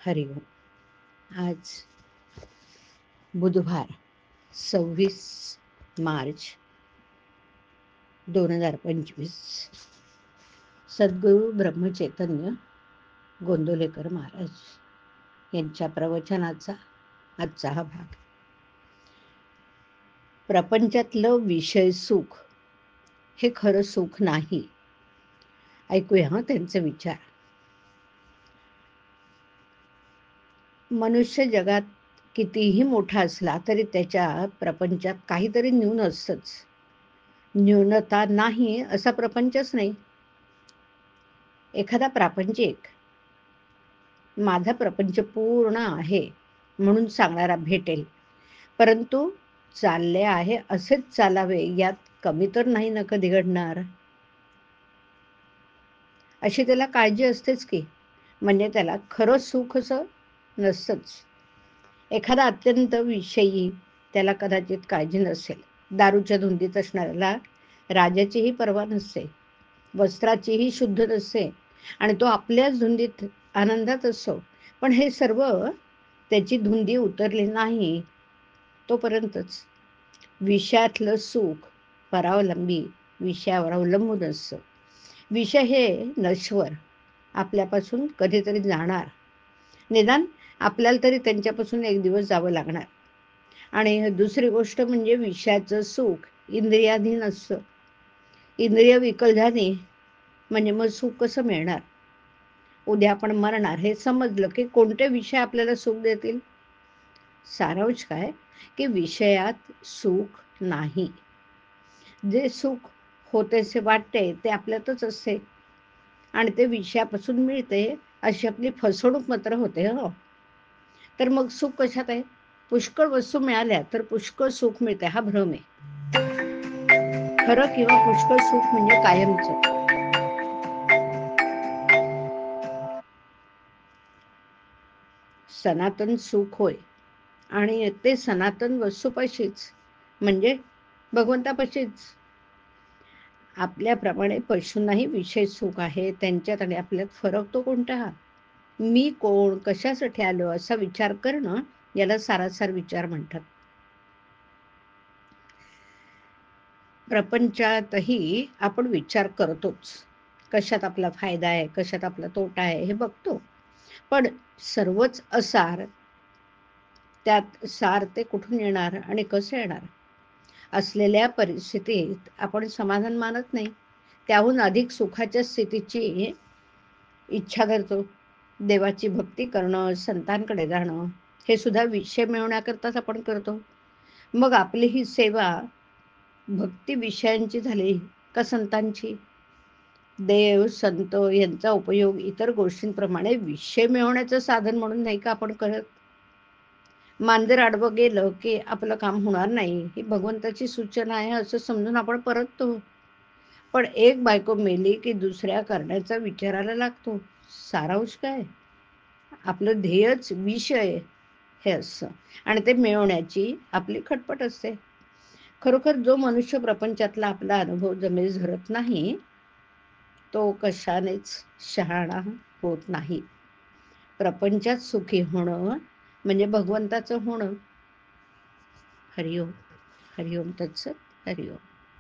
हरिओम. आज बुधवार 26 मार्च 2025. सद्गुरू ब्रह्मचैतन्य गोंदवलेकर महाराज यांच्या प्रवचनाचा आजचा हा भाग. प्रपंचातलं विषय सुख हे खरं सुख नाही. ऐकूया त्यांचे विचार. मनुष्य जगात कितीही मोठा असला तरी त्याच्या प्रपंचात काहीतरी न्यून असतंच. न्यूनता नाही असा प्रपंचच नाही. एखादा प्रापंचिक माझा प्रपंच पूर्ण आहे म्हणून सांगणारा भेटेल, परंतु चालले आहे असेच चालावे यात कमी तर नाही ना कधी घडणार. अशी त्याला काळजी असतेच की, म्हणजे त्याला खरं सुख असं नसतंच. एखादा अत्यंत विषयी त्याला कदाचित काळजी नसेल. दारूच्या धुंदीत असणाऱ्याला राजाचीही पर्वा नसते, वस्त्राचीही शुद्ध नसते आणि तो आपल्याच धुंदीत आनंदात असतो. पण हे सर्व त्याची धुंदी उतरली नाही तोपर्यंतच. विषयातलं सुख परावलंबी विषयावर अवलंबून असतं. विषय हे नश्वर, आपल्यापासून कधीतरी जाणार. निदान आपल्याला तरी त्यांच्यापासून एक दिवस जावं लागणार. आणि दुसरी गोष्ट म्हणजे विषयाचं सुख इंद्रियाधीन असतं. इंद्रिय विकल झाली म्हणजे मग सुख कसं मिळणार? उद्या आपण मरणार हे समजलं की कोणते विषय आपल्याला सुख देतील? सारांश काय की विषयात सुख नाही. जे सुख होतेसे वाटते ते आपल्यातच असते आणि ते विषयापासून मिळते अशी आपली फसवणूक मात्र होते. तर मग सुख कशात आहे? पुष्कळ वस्तू मिळाल्या तर पुष्कळ सुख मिळते हा भ्रम आहे. खरं किंवा पुष्कळ सुख म्हणजे कायमचं. सनातन सुख होय, आणि ते सनातन वस्तूपाशीच म्हणजे भगवंतापाशीच. आपल्याप्रमाणे पशूंनाही विषय सुख आहे, त्यांच्यात आणि आपल्यात फरक तो कोणता? मी कोण, कशासाठी आलो असा विचार करणं याला सारासार विचार म्हणतात. प्रपंचातही आपण विचार करतोच. कशात आपला फायदा आहे, कशात आपला तोटा आहे हे बघतो. पण सर्वच असार, त्यात सार ते कुठून येणार आणि कसं येणार? असलेल्या परिस्थितीत आपण समाधान मानत नाही, त्याहून अधिक सुखाच्या स्थितीची इच्छा धरतो. देवाची भक्ती करणं, संतांकडे जाणं हे सुद्धा विषय मिळवण्याकरताच आपण करतो. मग आपली ही सेवा भक्ती विषयांची झाली का संतांची? देव संत यांचा उपयोग इतर गोष्टींप्रमाणे विषय मिळवण्याचं साधन म्हणून नाही का आपण करत? मांजर आडवं गेलं की आपलं काम होणार नाही ही भगवंताची सूचना आहे असं समजून आपण परततो. पण एक बायको मेली की दुसऱ्या करण्याचा विचारायला लागतो. सारांश काय? आपलं ध्येयच विषय हे असतं आणि ते मिळवण्याची आपली खटपट असते. खरोखर जो मनुष्य प्रपंचातला आपला अनुभव जमेस धरत नाही तो कशानेच शहाणा होत नाही. प्रपंचात सुखी होणं म्हणजे भगवंताचं होणं. हरिओम. हरिओम तत्सत. हरिओम.